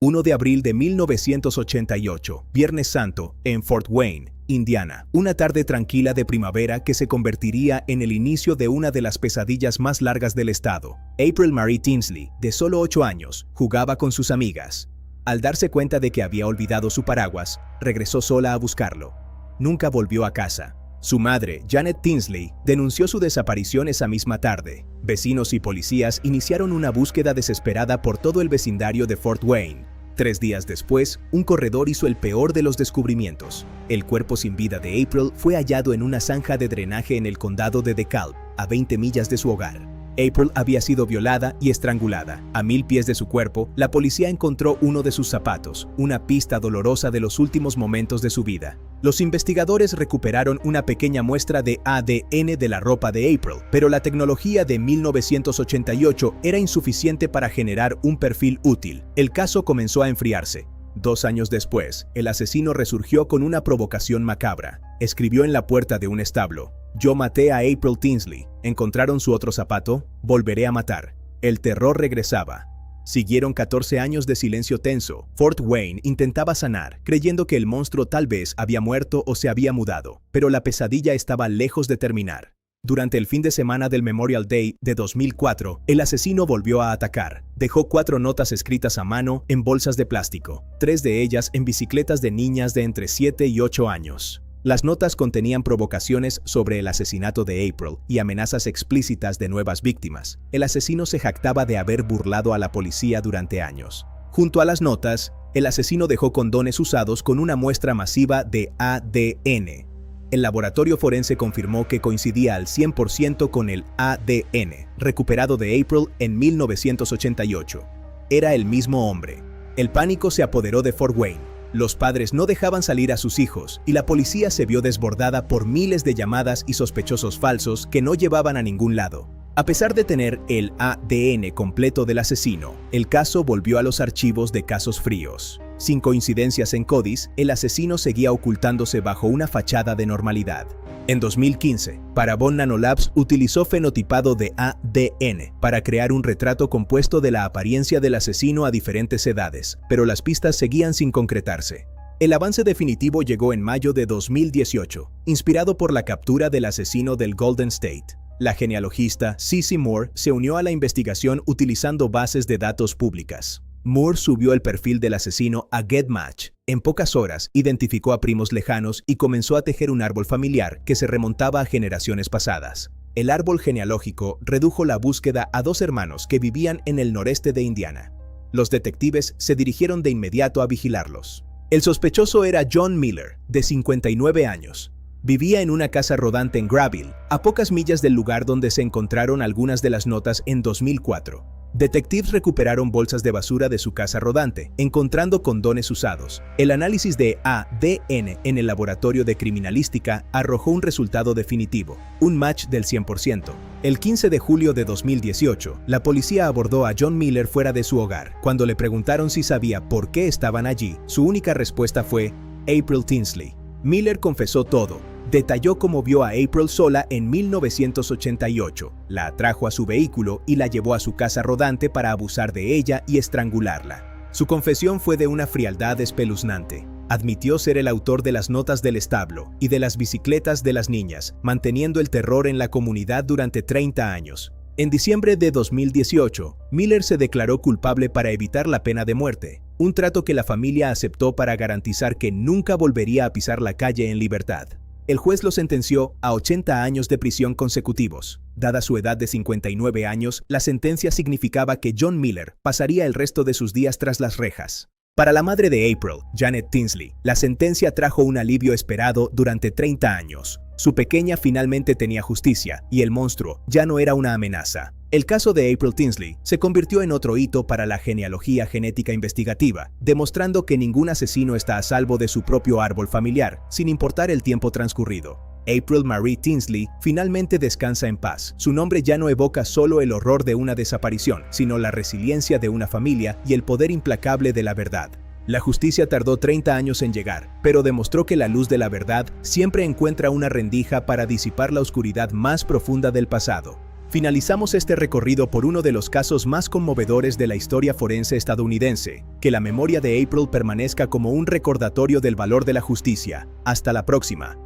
1 de abril de 1988, Viernes Santo, en Fort Wayne, Indiana. Una tarde tranquila de primavera que se convertiría en el inicio de una de las pesadillas más largas del estado. April Marie Tinsley, de solo 8 años, jugaba con sus amigas. Al darse cuenta de que había olvidado su paraguas, regresó sola a buscarlo. Nunca volvió a casa. Su madre, Janet Tinsley, denunció su desaparición esa misma tarde. Vecinos y policías iniciaron una búsqueda desesperada por todo el vecindario de Fort Wayne. 3 días después, un corredor hizo el peor de los descubrimientos. El cuerpo sin vida de April fue hallado en una zanja de drenaje en el condado de DeKalb, a 20 millas de su hogar. April había sido violada y estrangulada. A 1000 pies de su cuerpo, la policía encontró uno de sus zapatos, una pista dolorosa de los últimos momentos de su vida. Los investigadores recuperaron una pequeña muestra de ADN de la ropa de April, pero la tecnología de 1988 era insuficiente para generar un perfil útil. El caso comenzó a enfriarse. 2 años después, el asesino resurgió con una provocación macabra. Escribió en la puerta de un establo: "Yo maté a April Tinsley. ¿Encontraron su otro zapato? Volveré a matar". El terror regresaba. Siguieron 14 años de silencio tenso. Fort Wayne intentaba sanar, creyendo que el monstruo tal vez había muerto o se había mudado, pero la pesadilla estaba lejos de terminar. Durante el fin de semana del Memorial Day de 2004, el asesino volvió a atacar. Dejó 4 notas escritas a mano en bolsas de plástico, 3 de ellas en bicicletas de niñas de entre 7 y 8 años. Las notas contenían provocaciones sobre el asesinato de April y amenazas explícitas de nuevas víctimas. El asesino se jactaba de haber burlado a la policía durante años. Junto a las notas, el asesino dejó condones usados con una muestra masiva de ADN. El laboratorio forense confirmó que coincidía al 100% con el ADN recuperado de April en 1988. Era el mismo hombre. El pánico se apoderó de Fort Wayne. Los padres no dejaban salir a sus hijos y la policía se vio desbordada por miles de llamadas y sospechosos falsos que no llevaban a ningún lado. A pesar de tener el ADN completo del asesino, el caso volvió a los archivos de casos fríos. Sin coincidencias en CODIS, el asesino seguía ocultándose bajo una fachada de normalidad. En 2015, Parabon Nanolabs utilizó fenotipado de ADN para crear un retrato compuesto de la apariencia del asesino a diferentes edades, pero las pistas seguían sin concretarse. El avance definitivo llegó en mayo de 2018, inspirado por la captura del asesino del Golden State. La genealogista Cece Moore se unió a la investigación utilizando bases de datos públicas. Moore subió el perfil del asesino a GetMatch. En pocas horas, identificó a primos lejanos y comenzó a tejer un árbol familiar que se remontaba a generaciones pasadas. El árbol genealógico redujo la búsqueda a 2 hermanos que vivían en el noreste de Indiana. Los detectives se dirigieron de inmediato a vigilarlos. El sospechoso era John Miller, de 59 años. Vivía en una casa rodante en Graville, a pocas millas del lugar donde se encontraron algunas de las notas en 2004. Detectives recuperaron bolsas de basura de su casa rodante, encontrando condones usados. El análisis de ADN en el laboratorio de criminalística arrojó un resultado definitivo, un match del 100%. El 15 de julio de 2018, la policía abordó a John Miller fuera de su hogar. Cuando le preguntaron si sabía por qué estaban allí, su única respuesta fue April Tinsley. Miller confesó todo. Detalló cómo vio a April sola en 1988, la atrajo a su vehículo y la llevó a su casa rodante para abusar de ella y estrangularla. Su confesión fue de una frialdad espeluznante. Admitió ser el autor de las notas del establo y de las bicicletas de las niñas, manteniendo el terror en la comunidad durante 30 años. En diciembre de 2018, Miller se declaró culpable para evitar la pena de muerte, un trato que la familia aceptó para garantizar que nunca volvería a pisar la calle en libertad. El juez lo sentenció a 80 años de prisión consecutivos. Dada su edad de 59 años, la sentencia significaba que John Miller pasaría el resto de sus días tras las rejas. Para la madre de April, Janet Tinsley, la sentencia trajo un alivio esperado durante 30 años. Su pequeña finalmente tenía justicia y el monstruo ya no era una amenaza. El caso de April Tinsley se convirtió en otro hito para la genealogía genética investigativa, demostrando que ningún asesino está a salvo de su propio árbol familiar, sin importar el tiempo transcurrido. April Marie Tinsley finalmente descansa en paz. Su nombre ya no evoca solo el horror de una desaparición, sino la resiliencia de una familia y el poder implacable de la verdad. La justicia tardó 30 años en llegar, pero demostró que la luz de la verdad siempre encuentra una rendija para disipar la oscuridad más profunda del pasado. Finalizamos este recorrido por uno de los casos más conmovedores de la historia forense estadounidense. Que la memoria de April permanezca como un recordatorio del valor de la justicia. Hasta la próxima.